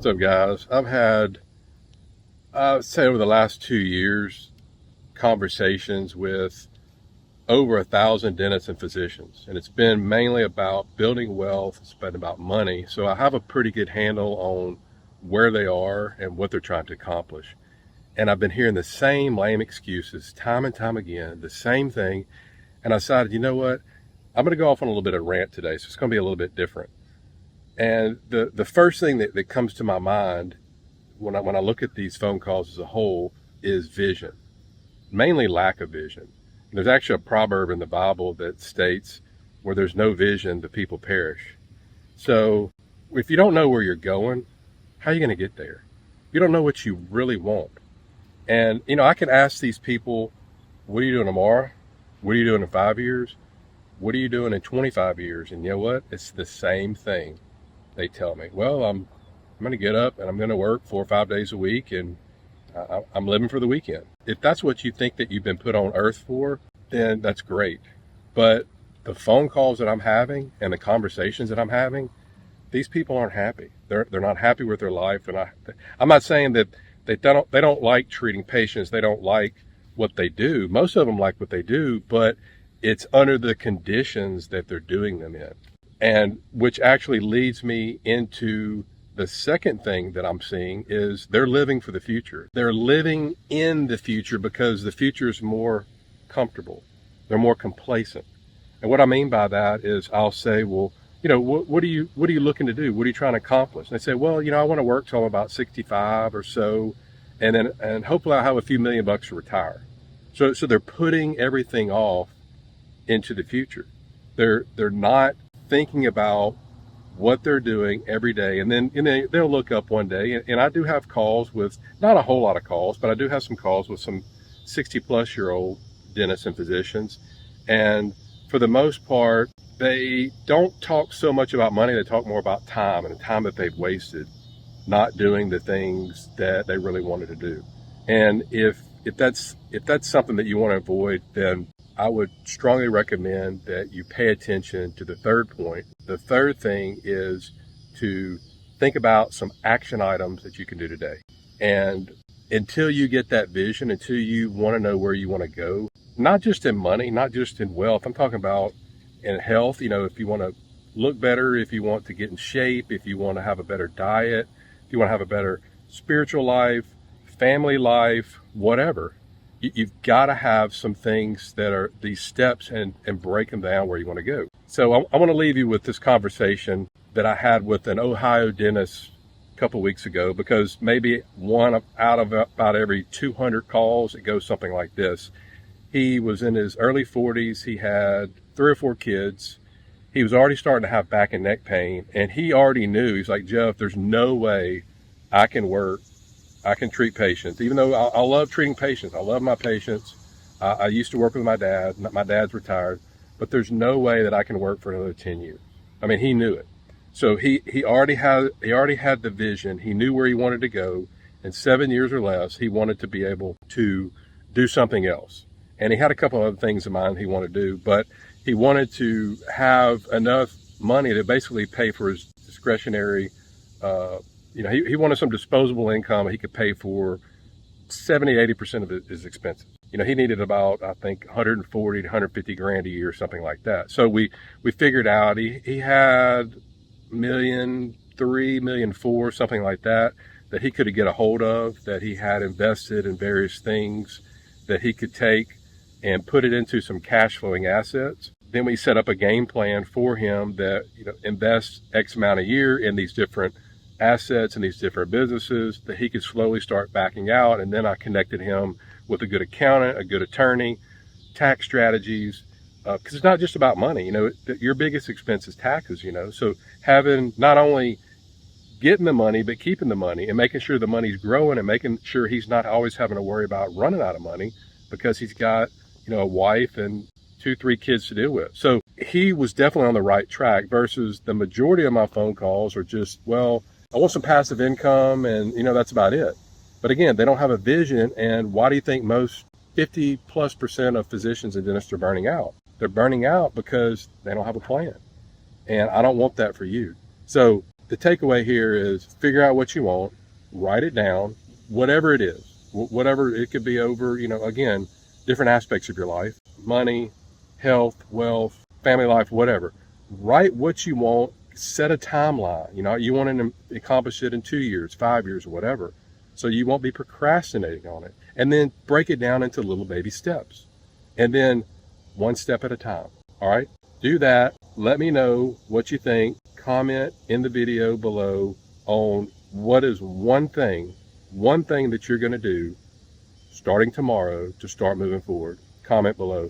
up, guys? I've had, I'd say over the last 2 years, conversations with over 1,000 dentists and physicians. And it's been mainly about building wealth, it's been about money. So I have a pretty good handle on where they are and what they're trying to accomplish. And I've been hearing the same lame excuses time and time again, the same thing. And I decided, you know what? I'm going to go off on a little bit of rant today. So it's going to be a little bit different. And the first thing that comes to my mind when I look at these phone calls as a whole is vision, mainly lack of vision. There's actually a proverb in the Bible that states, where there's no vision, the people perish. So if you don't know where you're going, how are you going to get there? You don't know what you really want. And, I can ask these people, what are you doing tomorrow? What are you doing in 5 years? What are you doing in 25 years? And you know what? It's the same thing. They tell me, well, I'm going to get up and I'm going to work 4 or 5 days a week, and I'm living for the weekend. If that's what you think that you've been put on earth for, then that's great. But the phone calls that I'm having and the conversations that I'm having, these people aren't happy. They're not happy with their life. And I'm not saying that they don't like treating patients. They don't like what they do. Most of them like what they do, but it's under the conditions that they're doing them in. And which actually leads me into the second thing that I'm seeing is they're living for the future. They're living in the future because the future is more comfortable. They're more complacent. And what I mean by that is I'll say, well, what are you looking to do? What are you trying to accomplish? And they say, well, I want to work till I'm about 65 or so, and hopefully I'll have a few $1,000,000 to retire. So they're putting everything off into the future. They're not thinking about what they're doing every day, and then they'll look up one day, and I do have calls with, not a whole lot of calls, but I do have some calls with some 60-plus-year-old dentists and physicians, and for the most part, they don't talk so much about money. They talk more about time, and the time that they've wasted not doing the things that they really wanted to do. And if that's something that you want to avoid, then I would strongly recommend that you pay attention to the third point. The third thing is to think about some action items that you can do today. And until you get that vision, until you want to know where you want to go, not just in money, not just in wealth, I'm talking about in health, if you want to look better, if you want to get in shape, if you want to have a better diet, if you want to have a better spiritual life, family life, whatever. You've got to have some things that are these steps and break them down where you want to go. So I want to leave you with this conversation that I had with an Ohio dentist a couple of weeks ago, because maybe one out of about every 200 calls, it goes something like this. He was in his early 40s. He had 3 or 4 kids. He was already starting to have back and neck pain, and he already knew, he's like, Jeff, there's no way I can work. I can treat patients, even though I love treating patients. I love my patients. I used to work with my dad. My dad's retired, but there's no way that I can work for another 10 years. I mean, he knew it. So he already had the vision. He knew where he wanted to go. In 7 years or less, he wanted to be able to do something else. And he had a couple of other things in mind he wanted to do, but he wanted to have enough money to basically pay for his discretionary, he wanted some disposable income. He could pay for 70-80% of his expenses. He needed about, I think, 140 to 150 grand a year, something like that. So we figured out he had $1.3 million, $1.4 million, something like that he could get a hold of, that he had invested in various things that he could take and put it into some cash flowing assets. Then we set up a game plan for him that, invests X amount a year in these different assets and these different businesses that he could slowly start backing out. And then I connected him with a good accountant, a good attorney, tax strategies, because it's not just about money. Your biggest expense is taxes, so having not only getting the money, but keeping the money and making sure the money's growing and making sure he's not always having to worry about running out of money because he's got, a wife and 2-3 kids to deal with. So he was definitely on the right track, versus the majority of my phone calls are just, well, I want some passive income, and that's about it. But again, they don't have a vision. And why do you think most 50+% of physicians and dentists are burning out? They're burning out because they don't have a plan. And I don't want that for you. So the takeaway here is figure out what you want, write it down, whatever it is, whatever it could be over, again, different aspects of your life, money, health, wealth, family life, whatever. Write what you want, set a timeline. You want to accomplish it in 2 years, 5 years, whatever. So you won't be procrastinating on it. And then break it down into little baby steps. And then one step at a time. All right? Do that. Let me know what you think. Comment in the video below on what is one thing that you're going to do starting tomorrow to start moving forward. Comment below.